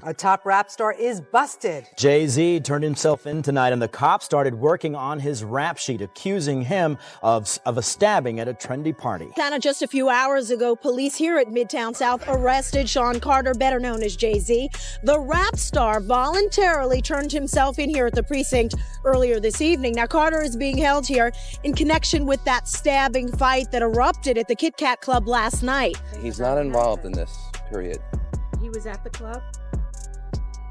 A top rap star is busted. Jay-Z turned himself in tonight, and the cops started working on his rap sheet, accusing him of a stabbing at a trendy party. Kind of just a few hours ago, police here at Midtown South arrested Shawn Carter, better known as Jay-Z. The rap star voluntarily turned himself in here at the precinct earlier this evening. Now, Carter is being held here in connection with that stabbing fight that erupted at the Kit Kat Club last night. He's not involved in this, period. He was at the club?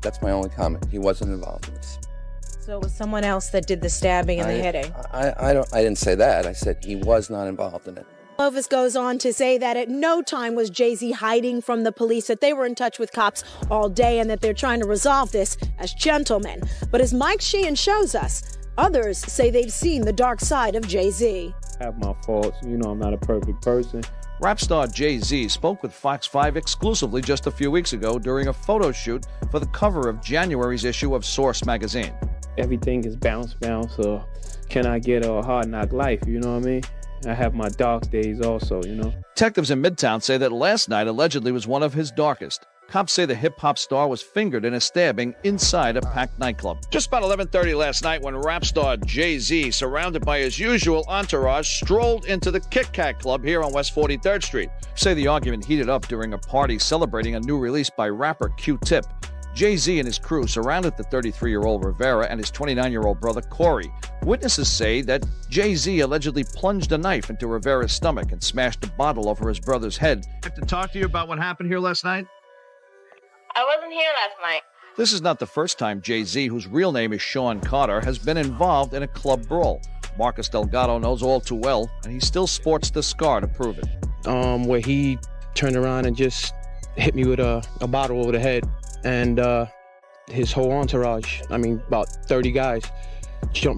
That's my only comment. He wasn't involved in this. So it was someone else that did the stabbing and the hitting? I didn't say that. I said he was not involved in it. Clovis goes on to say that at no time was Jay-Z hiding from the police, that they were in touch with cops all day and that they're trying to resolve this as gentlemen. But as Mike Sheehan shows us, others say they've seen the dark side of Jay-Z. I have my faults. You know, I'm not a perfect person. Rap star Jay-Z spoke with Fox 5 exclusively just a few weeks ago during a photo shoot for the cover of January's issue of Source magazine. Everything is bounce, so can I get a hard knock life, you know what I mean? I have my dark days also, you know. Detectives in Midtown say that last night allegedly was one of his darkest. Cops say the hip-hop star was fingered in a stabbing inside a packed nightclub. Just about 11:30 last night when rap star Jay-Z, surrounded by his usual entourage, strolled into the Kit Kat Club here on West 43rd Street. Say the argument heated up during a party celebrating a new release by rapper Q-Tip. Jay-Z and his crew surrounded the 33-year-old Rivera and his 29-year-old brother Corey. Witnesses say that Jay-Z allegedly plunged a knife into Rivera's stomach and smashed a bottle over his brother's head. I have to talk to you about what happened here last night? I wasn't here last night. This is not the first time Jay-Z, whose real name is Shawn Carter, has been involved in a club brawl. Marcus Delgado knows all too well, and he still sports the scar to prove it. Where he turned around and just hit me with a bottle over the head, and his whole entourage, I mean, about 30 guys,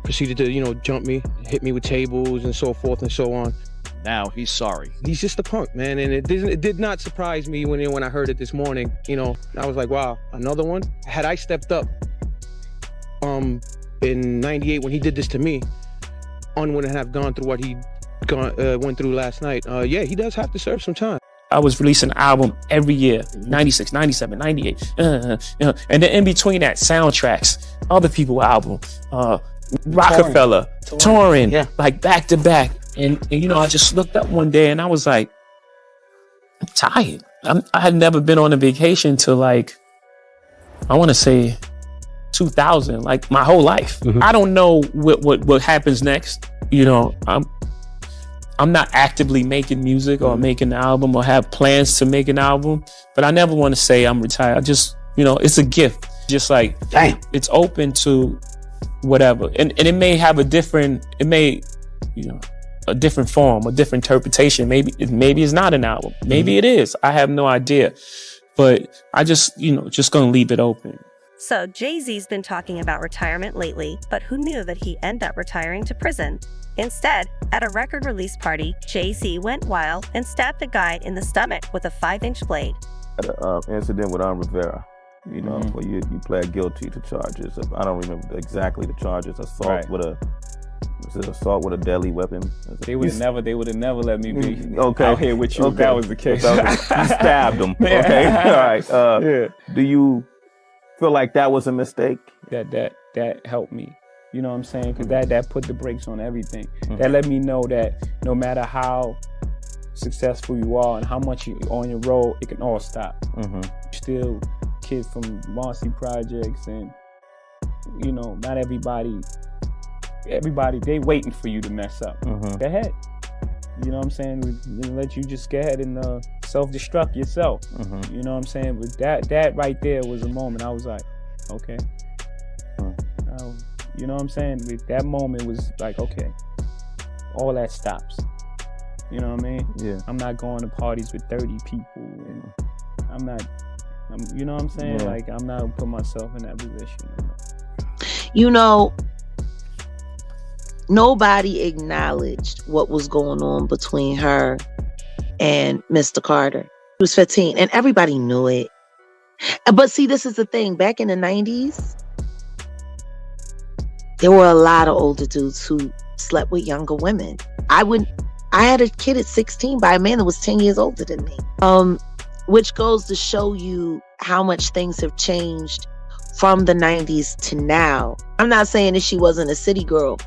proceeded to, jump me, hit me with tables and so forth and so on. Now he's sorry. He's just a punk, man, and it did not surprise me when I heard it this morning. I was like, wow, another one? Had I stepped up in '98 when he did this to me, On wouldn't have gone through what he went through last night. Yeah, he does have to serve some time. I was releasing an album every year, 96, 97, 98. And then in between that, soundtracks, other people's album, Rockefeller, touring, yeah, like back to back. And I just looked up one day and I was like, I'm tired. I had never been on a vacation till I want to say 2000, like my whole life. Mm-hmm. I don't know what happens next. I'm not actively making music or making an album or have plans to make an album, but I never want to say I'm retired. I just, it's a gift. Just like, damn, it's open to whatever. And it may have a different form, a different interpretation. Maybe it's not an album. Maybe it is. I have no idea. But I just gonna leave it open. So Jay-Z's been talking about retirement lately, but who knew that he ended up retiring to prison? Instead, at a record release party, Jay-Z went wild and stabbed a guy in the stomach with a 5-inch blade. I had an incident with Rivera, where you pled guilty to charges of, I don't remember exactly the charges, assault with a deadly weapon? They would have never let me be out here with you if that was the case. You stabbed him. Okay, all right. Yeah. Do you feel like that was a mistake? That helped me. You know what I'm saying? Because that put the brakes on everything. Mm-hmm. That let me know that no matter how successful you are and how much you're on your road, it can all stop. Mm-hmm. Still kids from Marcy Projects, and not everybody, they waiting for you to mess up. Mm-hmm. Go ahead. You know what I'm saying? We let you just go ahead and self-destruct yourself. Mm-hmm. You know what I'm saying? But that right there was a moment I was like, okay. You know what I'm saying? That moment was like, okay, all that stops. You know what I mean? Yeah. I'm not going to parties with 30 people, and you know what I'm saying? Yeah. Like, I'm not gonna put myself in that position. Nobody acknowledged what was going on between her and Mr. Carter. He was 15, and everybody knew it. But see, this is the thing. Back in the 90s, there were a lot of older dudes who slept with younger women. I had a kid at 16 by a man that was 10 years older than me. which goes to show you how much things have changed from the 90s to now. I'm not saying that she wasn't a city girl,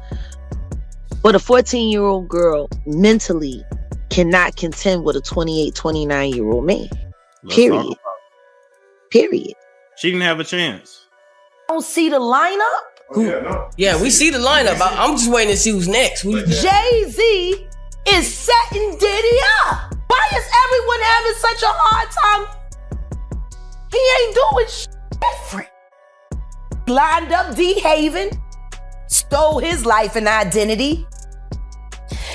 but a 14-year-old girl mentally cannot contend with a 28, 29-year-old man. Period. Period. She didn't have a chance. Don't see the lineup? Yeah, we see the lineup. I'm just waiting to see who's next. Jay-Z is setting Diddy up. Why is everyone having such a hard time? He ain't doing shit different. Lined up D-Haven, stole his life and identity.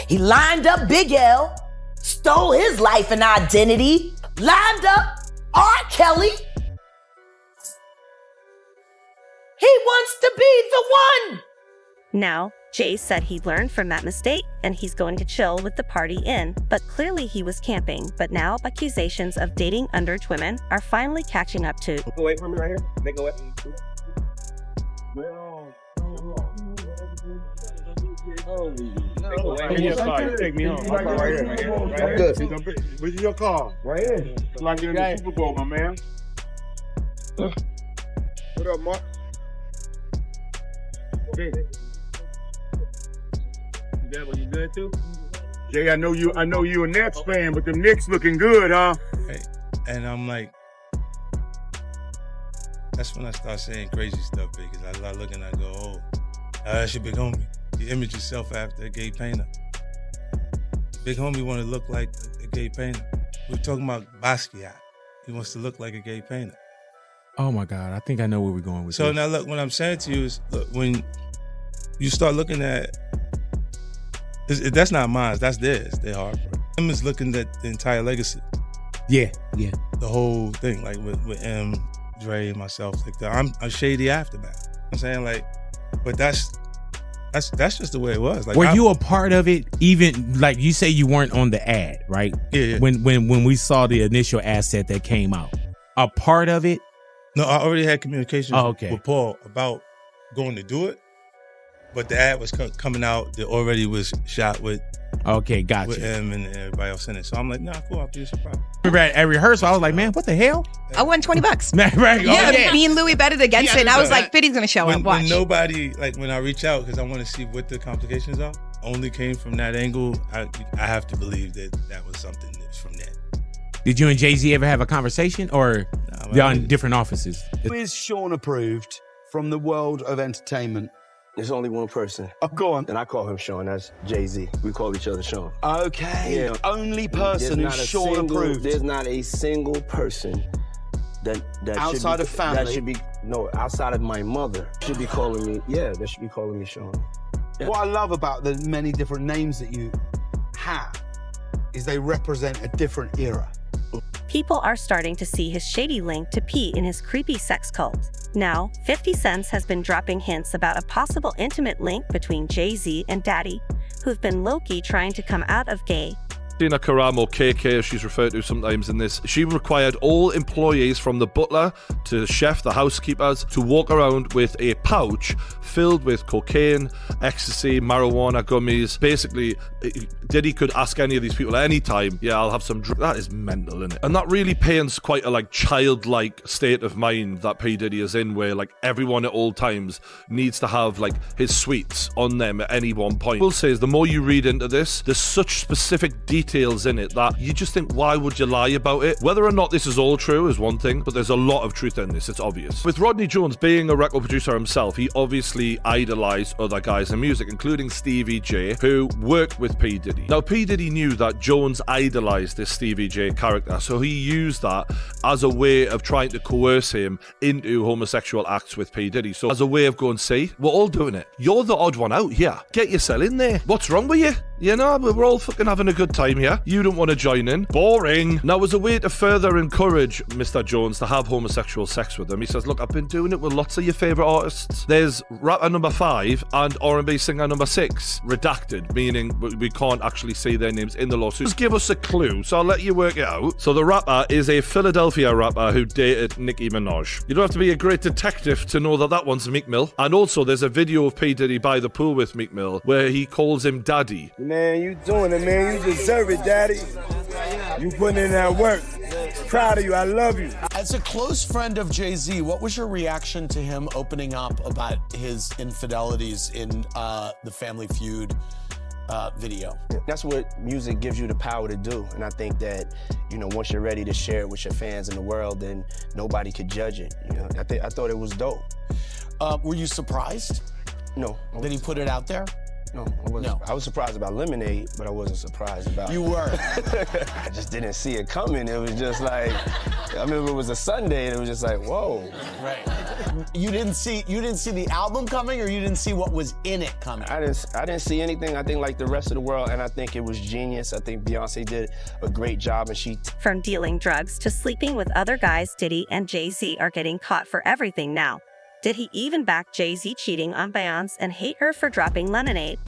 He lined up Big L, stole his life and identity. Lined up R. Kelly. He wants to be the one. Now, Jay said he learned from that mistake and he's going to chill with the party in, but clearly he was camping. But now accusations of dating underage women are finally catching up to. Go away from me right here. They go away from me. Take me home. I'm good. Where's your car? Right here. It's like you're in the Super Bowl, my man. What up, Mark? Okay. You good too? Jay, I know you a Nets fan, but them Knicks looking good, huh? Hey, and I'm like, that's when I start saying crazy stuff because I start looking, I go, oh, that's your big homie. You image yourself after a gay painter. Big homie want to look like a gay painter. We're talking about Basquiat. He wants to look like a gay painter. Oh my God, I think I know where we're going with so this. Now look, what I'm saying to you is, look, when you start looking at, that's not mine, that's theirs, their hard work. Him is looking at the entire legacy. Yeah. The whole thing, like with M, Dre, and myself, like that. I'm a shady aftermath. I'm saying, like, but that's just the way it was. Like, were you a part of it? Even like you say, you weren't on the ad, right? Yeah. When we saw the initial asset that came out, a part of it. No, I already had communication with Paul about going to do it, but the ad was coming out that already was shot with. Okay, gotcha. With him and everybody else in it. So I'm like, nah, cool, I'll be surprised. At rehearsal, I was like, man, what the hell? I won $20. Right? Yeah, me and Louis betted against it, and I was like, Fitty's gonna show up. Watch. When nobody, like when I reach out because I want to see what the complications are, only came from that angle. I have to believe that was something that's from that. Did you and Jay-Z ever have a conversation, or y'all in different offices? Who is Shawn approved from the world of entertainment? There's only one person. Oh, go on. And I call him Shawn. That's Jay-Z. We call each other Shawn. Okay. Yeah. Only person who's Shawn approved. There's not a single person that outside of family. That should be outside of my mother should be calling me. Yeah, they should be calling me Shawn. Yeah. What I love about the many different names that you have is they represent a different era. People are starting to see his shady link to Pete in his creepy sex cult. Now, 50 Cent has been dropping hints about a possible intimate link between Jay-Z and Daddy, who've been low-key trying to come out of gay. Tina Karam, or KK as she's referred to sometimes in this, she required all employees from the butler to the chef, the housekeepers, to walk around with a pouch filled with cocaine, ecstasy, marijuana, gummies. Basically, Diddy could ask any of these people at any time, yeah, I'll have some drugs. That is mental, isn't it? And that really paints quite a childlike state of mind that P. Diddy is in, where everyone at all times needs to have his sweets on them at any one point. I will say is the more you read into this, there's such specific details in it that you just think, why would you lie about it? Whether or not this is all true is one thing, but there's a lot of truth in this, it's obvious. With Rodney Jones being a record producer himself, he obviously idolized other guys in music, including Stevie J, who worked with P. Diddy. Now, P. Diddy knew that Jones idolized this Stevie J character, so he used that as a way of trying to coerce him into homosexual acts with P. Diddy. So as a way of going, see, we're all doing it. You're the odd one out here. Get yourself in there. What's wrong with you? You know, we're all fucking having a good time here. You don't want to join in. Boring. Now, as a way to further encourage Mr. Jones to have homosexual sex with him, he says, look, I've been doing it with lots of your favourite artists. There's rapper number 5 and R&B singer number 6 redacted, meaning we can't actually see their names in the lawsuit. Just give us a clue, so I'll let you work it out. So the rapper is a Philadelphia rapper who dated Nicki Minaj. You don't have to be a great detective to know that that one's Meek Mill. And also, there's a video of P. Diddy by the pool with Meek Mill where he calls him Daddy. Man, you doing it, man. You deserve it, Daddy. You putting in that work. proud of you. I love you. As a close friend of Jay-Z, what was your reaction to him opening up about his infidelities in the Family Feud video? That's what music gives you the power to do. And I think that, you know, once you're ready to share it with your fans in the world, then nobody could judge it. You know, I thought it was dope. Were you surprised? No. That he put it out there? No, I wasn't. No. I was surprised about Lemonade, but I wasn't surprised about. You were. I just didn't see it coming. It was just like, I remember it was a Sunday, and it was just like, whoa. Right. You didn't see the album coming, or you didn't see what was in it coming? I didn't see anything. I think like the rest of the world, and I think it was genius. I think Beyonce did a great job, and she. From dealing drugs to sleeping with other guys, Diddy and Jay-Z are getting caught for everything now. Did he even back Jay-Z cheating on Beyonce and hate her for dropping Lemonade?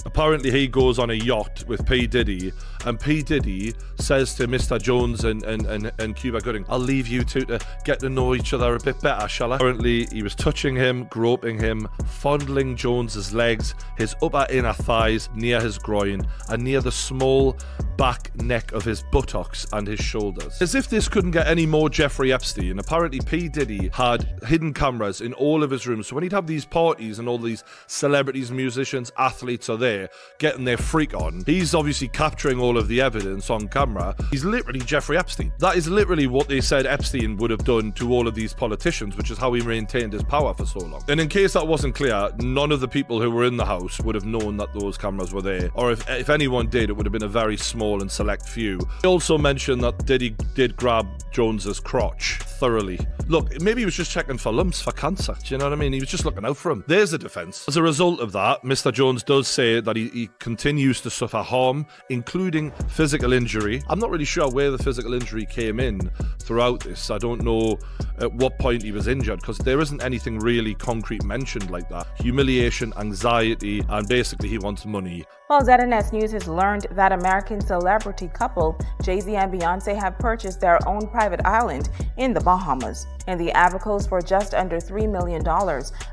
Apparently he goes on a yacht with P. Diddy, and P. Diddy says to Mr. Jones and Cuba Gooding, I'll leave you two to get to know each other a bit better, shall I? Apparently he was touching him, groping him, fondling Jones's legs, his upper inner thighs, near his groin, and near the small back neck of his buttocks and his shoulders. As if this couldn't get any more Jeffrey Epstein, apparently P. Diddy had hidden cameras in all of his rooms, so when he'd have these parties and all these celebrities, musicians, athletes are there, getting their freak on. He's obviously capturing all of the evidence on camera. He's literally Jeffrey Epstein. That is literally what they said Epstein would have done to all of these politicians, which is how he maintained his power for so long. And in case that wasn't clear, none of the people who were in the house would have known that those cameras were there. Or if anyone did, it would have been a very small and select few. He also mentioned that Diddy did grab Jones's crotch thoroughly. Look, maybe he was just checking for lumps for cancer. Do you know what I mean? He was just looking out for him. There's the defense. As a result of that, Mr. Jones does say that he continues to suffer harm, including physical injury. I'm not really sure where the physical injury came in throughout this. I don't know at what point he was injured, because there isn't anything really concrete mentioned like that. Humiliation, anxiety, and basically he wants money. Well, ZNS News has learned that American celebrity couple Jay-Z and Beyonce have purchased their own private island in the Bahamas, in the Ivory Coast, for just under $3 million.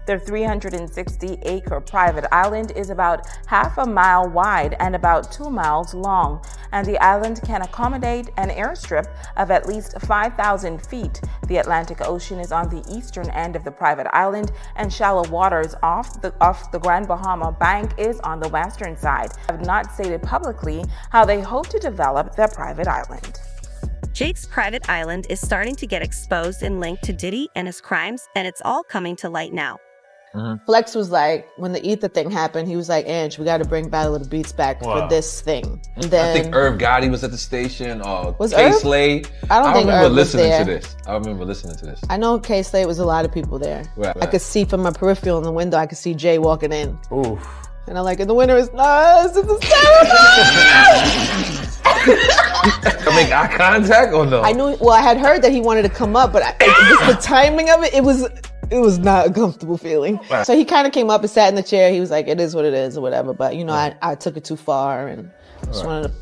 Their 360-acre private island is about half a mile wide and about 2 miles long, and the island can accommodate an airstrip of at least 5,000 feet. The Atlantic Ocean is on the eastern end of the private island, and shallow waters off the Grand Bahama Bank is on the western side. Have not stated publicly how they hope to develop their private island. Jake's private island is starting to get exposed and linked to Diddy and his crimes, and it's all coming to light now. Flex was like, when the Ether thing happened, he was like, Ange, we got to bring Battle of the Beats back for this thing. And then, I think Irv Gotti was at the station, was K Irv? Slade. I don't think remember Irv was listening there. to this. I remember listening to this. I know K Slade was a lot of people there. Right. I could see from my peripheral in the window, I could see Jay walking in. Oof. And I'm like, and the winner is us. It's hysterical. Make eye contact or no? I knew. Well, I had heard that he wanted to come up, but just the timing of it, it was not a comfortable feeling. Right. So he kind of came up and sat in the chair. He was like, "It is what it is," or whatever. But you know, I took it too far, and just wanted to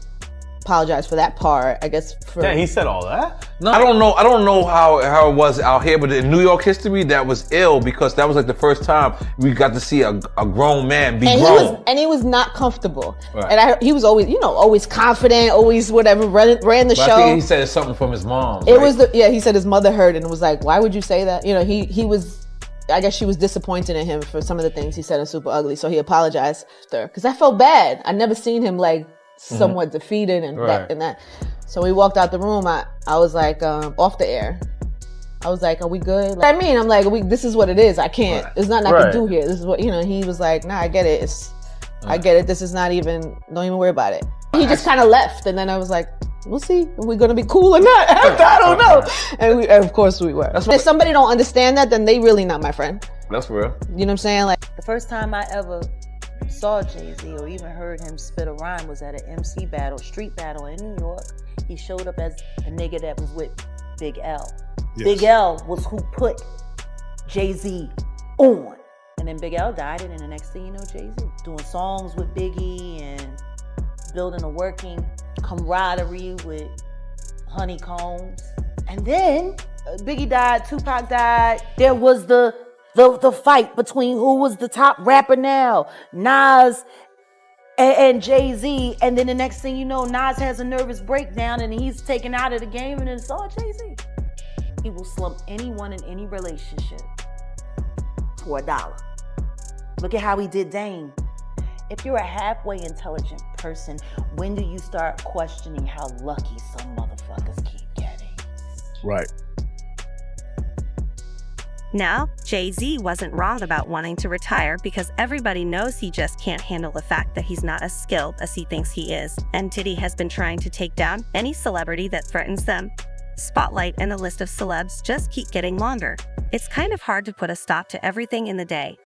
apologize for that part. I guess. Yeah, he said all that. No, I don't know how it was out here, but in New York history, that was ill, because that was like the first time we got to see a grown man be grown. He was not comfortable. Right. And he was always, always confident, always whatever, ran the But show. I think he said something from his mom. It was he said his mother heard and was like, why would you say that? You know, he was, I guess she was disappointed in him for some of the things he said in Super Ugly. So he apologized to her. Because I felt bad. I never seen him like somewhat defeated and that. So we walked out the room. I was like, off the air. I was like, are we good? Like, I'm like, this is what it is. I can't, there's nothing I can do here. This is what, he was like, nah, I get it. I get it. This is not even, don't even worry about it. He just kind of left. And then I was like, we'll see. Are we going to be cool or not? I don't know. And of course we were. If somebody don't understand that, then they really not my friend. That's real. You know what I'm saying? Like, the first time I ever saw Jay-Z or even heard him spit a rhyme was at an MC battle, street battle in New York. He showed up as a nigga that was with Big L. Yes. Big L was who put Jay-Z on. And then Big L died, and then the next thing you know, Jay-Z doing songs with Biggie and building a working camaraderie with Honeycombs. And then Biggie died, Tupac died. There was the fight between who was the top rapper now, Nas and Jay-Z, and then the next thing you know, Nas has a nervous breakdown and he's taken out of the game, and it's all Jay-Z. He will slump anyone in any relationship for $1. Look at how he did Dame. If you're a halfway intelligent person, when do you start questioning how lucky some motherfuckers keep getting? Right. Now, Jay-Z wasn't wrong about wanting to retire because everybody knows he just can't handle the fact that he's not as skilled as he thinks he is, and Diddy has been trying to take down any celebrity that threatens them. Spotlight and the list of celebs just keep getting longer. It's kind of hard to put a stop to everything in the day,